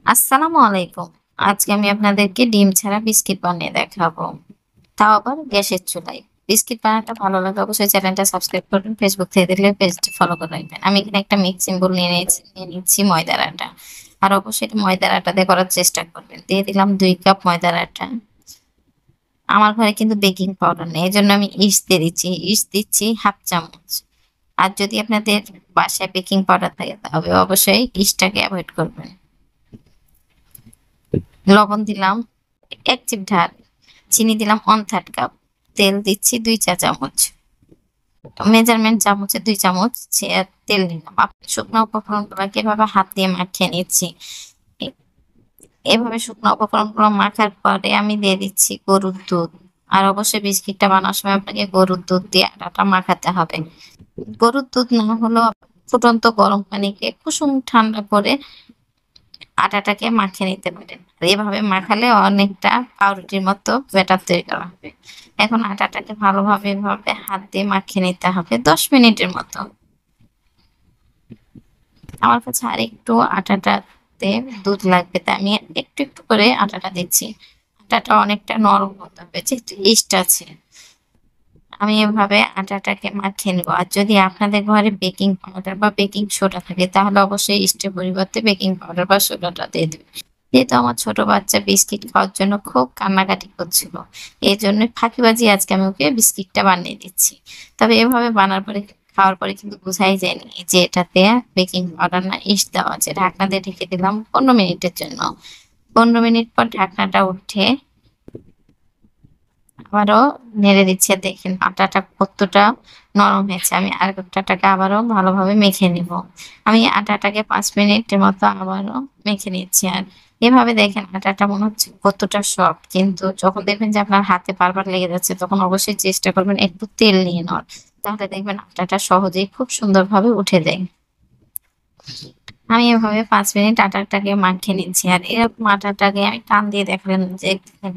আসসালামু আলাইকুম। আজকে আমি আপনাদেরকে ডিম ছাড়া বিস্কিট বানিয়ে দেখাবো। তাও আবার গ্যাসের চুলায়। বিস্কিট বানানোটা ভালো লাগলে অবশ্যই চ্যানেলটা সাবস্ক্রাইব করবেন। ফেসবুক থেকে দেখলে পেজটি ফলো করে রাখবেন। আমি এখানে একটা মিক্সিং বোল নিয়ে নিচ্ছি ময়দার আটা। আর অবশ্যই এটা ময়দার আটা দিয়ে করার চেষ্টা করবেন। দিয়ে দিলাম ২ কাপ ময়দার আটা। আমার ঘরে কিন্তু বেকিং পাউডার নেই। এজন্য আমি ইস্ট দিয়ে দিচ্ছি। ইস্ট দিচ্ছি ১/২ চামচ। আর যদি আপনাদের বাসায় বেকিং পাউডার থাকে তবে অবশ্যই ইস্টটাকে এভয়েড করবেন। লবণ দিলাম ১ চিপ ঢাল, চিনি দিলাম 1/3 কাপ, তেল দিচ্ছি ২ চা চামচ। মেজারমেন্ট চামচে ২ চামচ তেল নিলাম। শুকনো উপকরণগুলোকে এভাবে হাত দিয়ে মাখিয়ে নিচ্ছি। এ এভাবে শুকনো উপকরণগুলো মাখার পরে আমি দিয়ে দিচ্ছি গরুর দুধ। আর অবশ্যই বিস্কিটটা বানানোর সময় আপনাকে গরুর দুধ দিয়ে আটাটা মাখাতে হবে। গরুর দুধ না হলেও ফুটন্ত গরম পানিকে কুসুম ঠান্ডা করে আটাটাকে মাখিয়ে নিতে পারেন। আর এভাবে মাখালে অনেকটা পাউরুটির মতো ব্যাটার তৈরি করা হবে। এখন আটাটাকে ভালোভাবে এভাবে হাত দিয়ে মাখিয়ে নিতে হবে ১০ মিনিটের মতো। আমার কাছে আরেকটু আটাটাতে দুধ লাগবে তাই আমি একটু করে আটাটা দিচ্ছি। আটাটা অনেকটা নরম হতে হবে যেহেতু ইস্ট আছে। আমি এভাবে আটাটাকে মাখিয়ে নেব। আর যদি আপনাদের ঘরে বেকিং পাউডার বা বেকিং সোডা থাকে তাহলে অবশ্যই ইস্টের পরিবর্তে বেকিং পাউডার বা সোডাটা দিয়ে দেবেন। যেহেতু আমার ছোট বাচ্চা বিস্কিট খাওয়ার জন্য খুব কান্নাকাটি করছিল। এজন্যই ফাঁকিবাজি আজকে আমি ওকে বিস্কিটটা বানিয়ে দিচ্ছি। তবে এভাবে খাওয়ার পরে কিন্তু বোঝাই যায়নি যে এটাতে বেকিং পাউডার না ইস্ট দেওয়া আছে। ঢাকনা দিয়ে ঢেকে দিলাম ১৫ মিনিটের জন্য। ১৫ মিনিট পর ঢাকনাটা উঠে আবারও নেড়ে দিচ্ছি। দেখেন আটাটা কতটা নরম হয়েছে। আমি আটাটাকে আবারও ভালোভাবে মেখে নিব। আমি আটাটাকে ৫ মিনিটের মতো আবারও মেখে নিচ্ছি। আর এভাবে দেখেন আটাটা মনে হচ্ছে কতটা সফট। কিন্তু যখন দেখবেন যে আপনার হাতে বারবার লেগে যাচ্ছে তখন অবশ্যই চেষ্টা করবেন একটু তেল নিয়ে নেওয়ার। তাহলে দেখবেন আটাটা সহজেই খুব সুন্দরভাবে উঠে যায়। আমি এভাবে ৫ মিনিট আটাটাকে মাখিয়ে নিচ্ছি। আর এরকম আটাটাকে আমি টান দিয়ে দেখলেন যে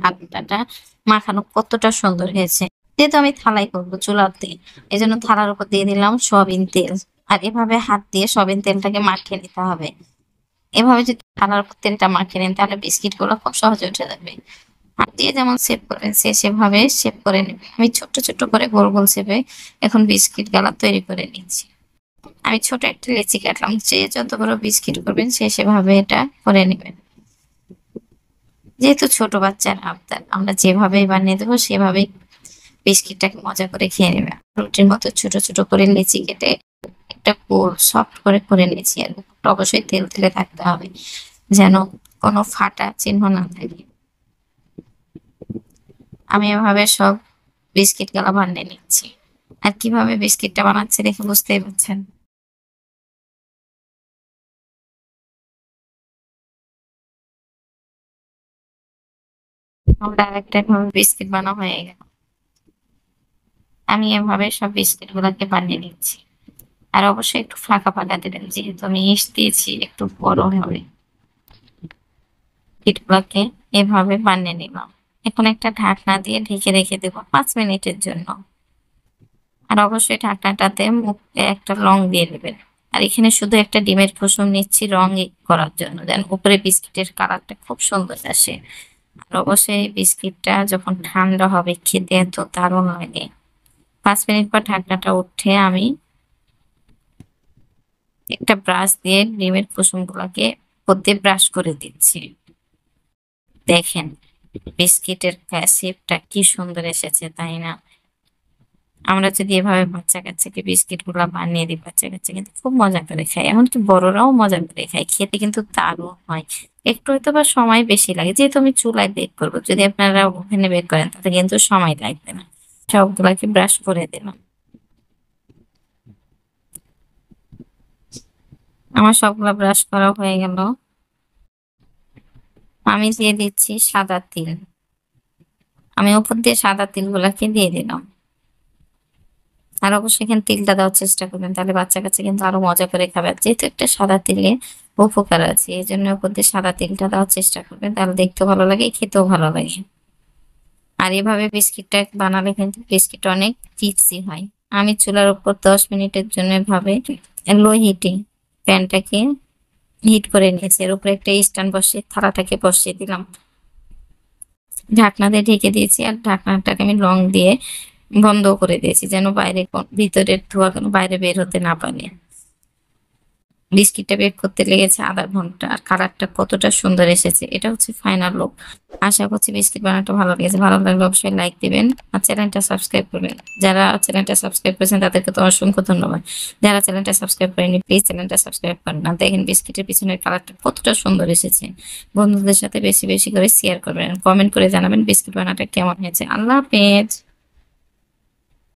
আটাটা মাখানো কতটা সুন্দর হয়েছে। যেহেতু আমি থালায় করব চুলাতে, এজন্য থালার উপর দিয়ে দিলাম সয়াবিন তেল। আর এভাবে হাত দিয়ে সয়াবিন তেলটাকে মাখিয়ে নিতে হবে। এভাবে যদি থালার উপর তেলটা মাখিয়ে নেন তাহলে বিস্কিটগুলো খুব সহজে উঠে যাবে। হাত দিয়ে যেমন শেপ করবেন সেভাবে শেপ করে নেবেন। আমি ছোট্ট করে গোল শেপে এখন বিস্কিট গালা তৈরি করে নিচ্ছি। আমি ছোট একটা লেচি কাটলাম। যে যত বড় বিস্কিট করবেন সে সেভাবে এটা করে নিবেন। যেহেতু ছোট বাচ্চার আবদার, আমরা যেভাবেই বানিয়ে দেবো সেভাবেই বিস্কিটটাকে মজা করে খেয়ে নেবে। রুটির মতো ছোট করে লেচি কেটে একটা গোল সফট করে নিয়েছি। আর উপরটা অবশ্যই তেলে থাকতে হবে যেন কোনো ফাটা চিহ্ন না থাকে। আমি এভাবে সব বিস্কিট গুলা বানিয়ে নিচ্ছি। আর কিভাবে বিস্কিটটা বানাচ্ছি দেখে বুঝতেই পারছেন। আমরা আরেকটা এভাবে বিস্কিট বানানো হয়ে গেল। আমি এভাবে সব বিস্কিট গুলাকে বানিয়ে নিচ্ছি। আর অবশ্যই একটু ফাঁকা দিবেন যেহেতু আমি ইস্ট দিয়েছি একটু বড় হবে। বিস্কিটগুলোকে এভাবে বানিয়ে নিলাম। এখন একটা ঢাকনা দিয়ে ঢেকে রেখে দেবো ৫ মিনিটের জন্য। আর অবশ্যই ঢাকনাটাতে মুখে একটা রং দিয়ে দেবেন। আর এখানে শুধু একটা ডিমের কুসুম নিচ্ছি রং করার জন্য। দেন উপরে বিস্কিটের কালারটা খুব সুন্দর আসে। আর অবশ্যই বিস্কিটটা যখন ঠান্ডা হবে খেতে এত দারুণ লাগে। ৫ মিনিট পর ঢাকনাটা উঠে আমি একটা ব্রাশ দিয়ে ডিমের কুসুমগুলোকে উপর দিয়ে ব্রাশ করে দিচ্ছি। দেখেন বিস্কিটের শেপটা কি সুন্দর এসেছে তাই না? আমরা যদি এভাবে বাচ্চা-কাচ্চাকে বিস্কিট গুলা বানিয়ে দিই, বাচ্চা-কাচ্চা কিন্তু খুব মজা করে খায়। এমনকি বড়রাও মজা করে খায়। খেতে কিন্তু দারুণ হয়। একটু হয়তোবা সময় বেশি লাগে। যেহেতু আমি চুলায় বেক করব। যদি আপনারা ওভেনে বেক করেন তাহলে কিন্তু সময় লাগবে না। সবগুলাকে ব্রাশ করে দিলাম। আমার সবগুলা ব্রাশ করা হয়ে গেল। আমি দিয়ে দিচ্ছি সাদা তিল। আমি উপর দিয়ে সাদা তিলগুলাকে দিয়ে দিলাম। আর অবশ্যই এখানে তিলটা দেওয়ার চেষ্টা করবেন তাহলে বাচ্চা-কাচ্চা কিন্তু আরো মজা করে খাবে। আর যেহেতু একটা সাদা তিলে উপকার আছে এজন্য উপর দিয়ে সাদা তিলটা দেওয়ার চেষ্টা করবেন তাহলে দেখতেও ভালো লাগে খেতেও ভালো লাগে। আর এভাবে বিস্কিটটা বানালে কিন্তু বিস্কিটটা অনেক চিপসি হয়। আমি চুলার উপর ১০ মিনিটের জন্য এভাবে লো হিটে প্যানটাকে হিট করে নিয়েছি। এর উপরে একটা স্ট্যান্ড বসিয়ে থালাটাকে বসিয়ে দিলাম, ঢাকনা দিয়ে ঢেকে দিয়েছি। আর ঢাকনাটাকে আমি লং দিয়ে বন্ধ করে দিয়েছি, যেন বাইরে ভিতরের ধোঁয়া কোনো বাইরে বের হতে না পারে। বিস্কিটটা বেক করতে লেগেছে আধা ঘন্টা। আর কালারটা কতটা সুন্দর এসেছে, এটা হচ্ছে ফাইনাল লুক। আশা করছি বিস্কিট বানানোটা ভালো লেগেছে। ভালো লাগলে অবশ্যই লাইক দিবেন আর চ্যানেলটা সাবস্ক্রাইব করবেন। যারা চ্যানেলটা সাবস্ক্রাইব করেছেন তাদেরকে তো অসংখ্য ধন্যবাদ। যারা চ্যানেলটা সাবস্ক্রাইব করেনি প্লিজ চ্যানেলটা সাবস্ক্রাইব করেন। না দেখেন বিস্কিটের পিছনের কালারটা কতটা সুন্দর এসেছে। বন্ধুদের সাথে বেশি বেশি করে শেয়ার করবেন, কমেন্ট করে জানাবেন বিস্কিট বানানোটা কেমন হয়েছে। আল্লাহ হাফেজ।